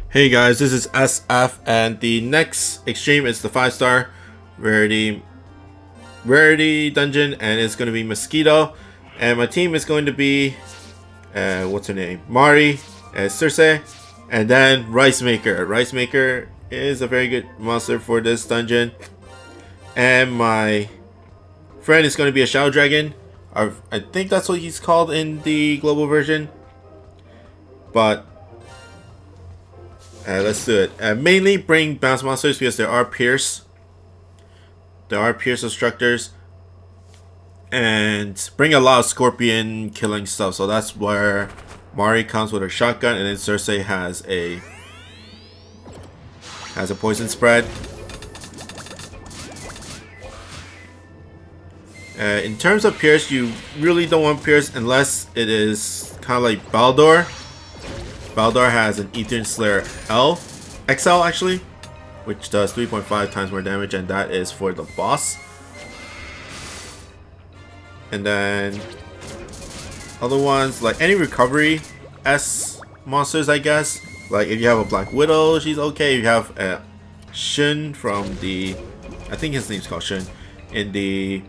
Hey guys, this is SF, and the next extreme is the 5-star rarity dungeon, and it's going to be Mosquito, and my team is going to be what's her name, Mari, Circe, and then Rice Maker. Rice Maker is a very good monster for this dungeon, and my friend is going to be a Shadow Dragon. I think that's what he's called in the global version, but let's do it. Mainly bring bounce monsters because there are Pierce instructors, and bring a lot of scorpion killing stuff. So that's where Mari comes with her shotgun, and then Circe has a poison spread. In terms of Pierce, you really don't want Pierce unless it is kind of like Baldur. Baldur has an Ether Slayer XL actually, which does 3.5 times more damage, and that is for the boss. And then other ones, like any recovery S monsters, I guess. Like if you have a Black Widow, she's okay. If you have a Shun from the, I think his name's called Shun, in the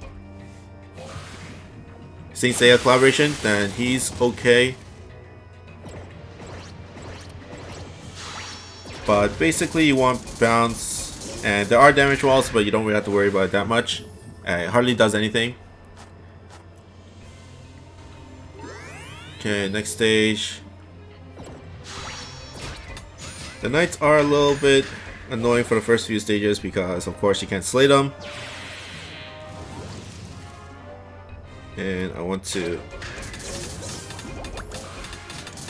Saint Seiya collaboration, then he's okay. But basically you want bounce, and there are damage walls, but you don't really have to worry about it that much. It hardly does anything. Okay, next stage. The knights are a little bit annoying for the first few stages because of course you can't slay them. And I want to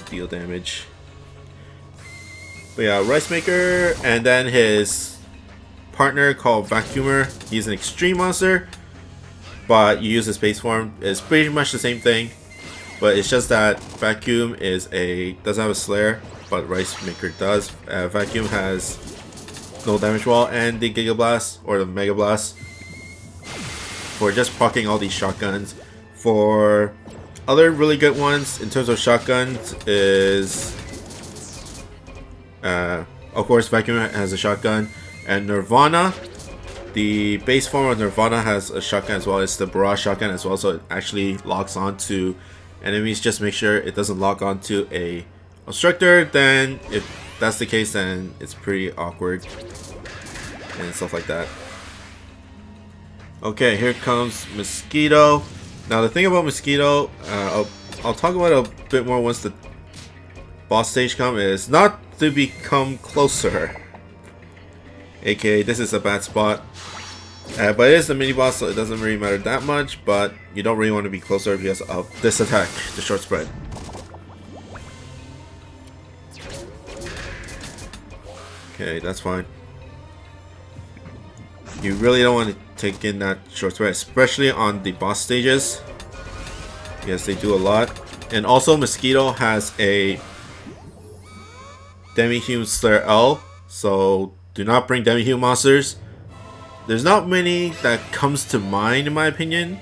deal damage. But yeah, Rice Maker, and then his partner called Vacuumer. He's an extreme monster, but you use his base form. It's pretty much the same thing, but it's just that Vacuum doesn't have a Slayer, but Rice Maker does. Vacuum has no damage wall and the Giga Blast or the Mega Blast for just proccing all these shotguns. For other really good ones in terms of shotguns is of course Vacuum has a shotgun, and Nirvana, the base form of Nirvana, has a shotgun as well. It's the Barrage shotgun as well, so it actually locks onto enemies. Just make sure it doesn't lock onto a obstructor. Then if that's the case, then it's pretty awkward and stuff like that. Okay, here comes Mosquito. Now the thing about Mosquito, I'll talk about it a bit more once the boss stage comes, is not to become closer. AKA this is a bad spot. But it is the mini boss, so it doesn't really matter that much, but you don't really want to be closer because of this attack, the short spread. Okay, that's fine. You really don't want to take in that short spread, especially on the boss stages. Yes, they do a lot. And also Mosquito has a Demi-Human Slayer L, so do not bring Demi-Human monsters. There's not many that comes to mind in my opinion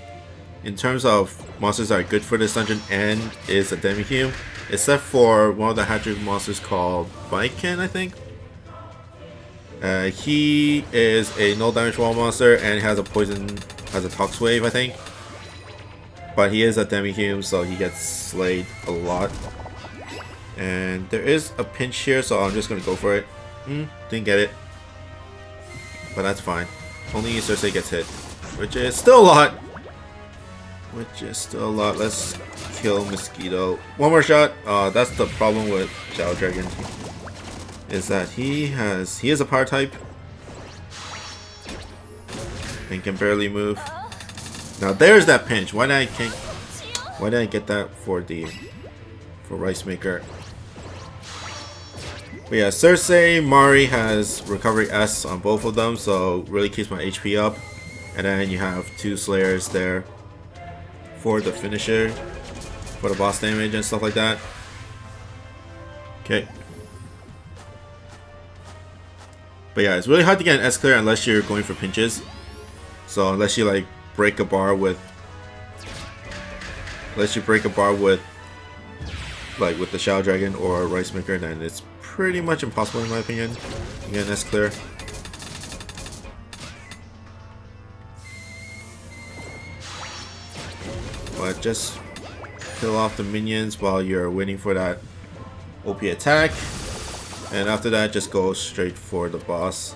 in terms of monsters that are good for this dungeon and is a Demi-Human, except for one of the Hattrick monsters called Viken, I think. He is a no damage wall monster and has a Tox Wave, I think. But he is a Demi-Human, so he gets slayed a lot. And there is a pinch here, so I'm just gonna go for it. Didn't get it, but that's fine. Only Circe gets hit, which is still a lot. Let's kill Mosquito. One more shot. That's the problem with Shadow Dragon, is that he is a power type and can barely move. Now there's that pinch. Why did I get that for Rice Maker? But yeah, Circe, Mari has recovery S on both of them, so really keeps my HP up. And then you have two Slayers there for the finisher, for the boss damage and stuff like that. Okay. But yeah, it's really hard to get an S clear unless you're going for pinches. So unless you like break a bar with like with the Shadow Dragon or Rice Maker, then it's pretty much impossible in my opinion. Again, that's clear. But just kill off the minions while you're waiting for that OP attack. And after that, just go straight for the boss.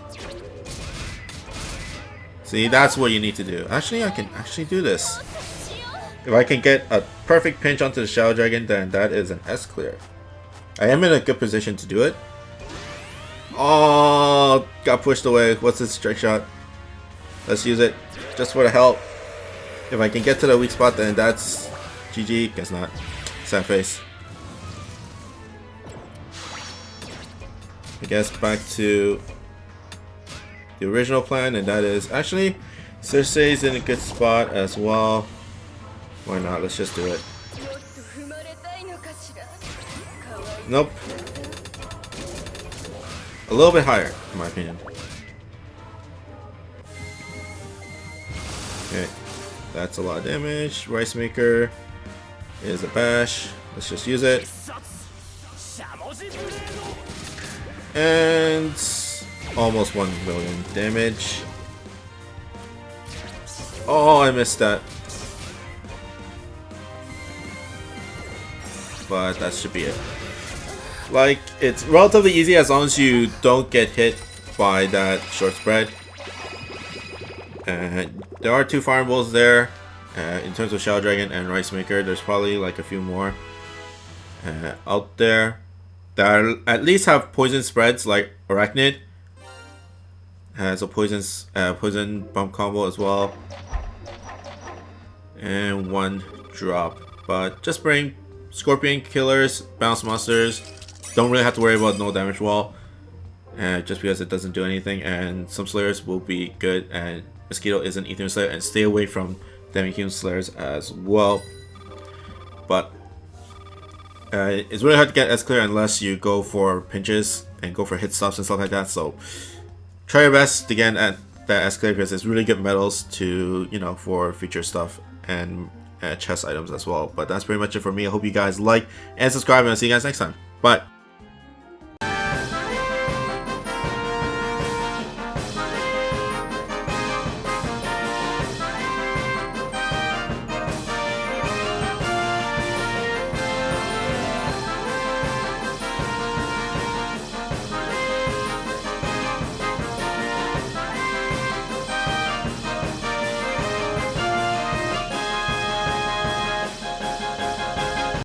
See, that's what you need to do. Actually, I can actually do this. If I can get a perfect pinch onto the Shadow Dragon, then that is an S clear. I am in a good position to do it. Oh, got pushed away. What's this strike shot? Let's use it just for the help. If I can get to the weak spot, then that's GG. Guess not. Sad face. I guess back to the original plan, and that is actually Cersei's in a good spot as well. Why not? Let's just do it. Nope. A little bit higher, in my opinion. Okay, that's a lot of damage. Rice Maker is a bash. Let's just use it. And almost 1 million damage. Oh, I missed that. But that should be it. Like, it's relatively easy as long as you don't get hit by that short spread. And there are 2 fireballs there. In terms of Shadow Dragon and Rice Maker, there's probably like a few more out there that at least have poison spreads, like Arachnid has a poison bump combo as well, and 1 drop. But just bring Scorpion Killers, bounce monsters. Don't really have to worry about no damage wall, just because it doesn't do anything, and some Slayers will be good, and Mosquito is an Ethereal Slayer, and stay away from Demi-Human Slayers as well. But it's really hard to get S clear unless you go for pinches and go for hit stops and stuff like that. So try your best to get at that S clear, because it's really good medals to, you know, for future stuff and chest items as well. But that's pretty much it for me. I hope you guys like and subscribe, and I'll see you guys next time. Bye.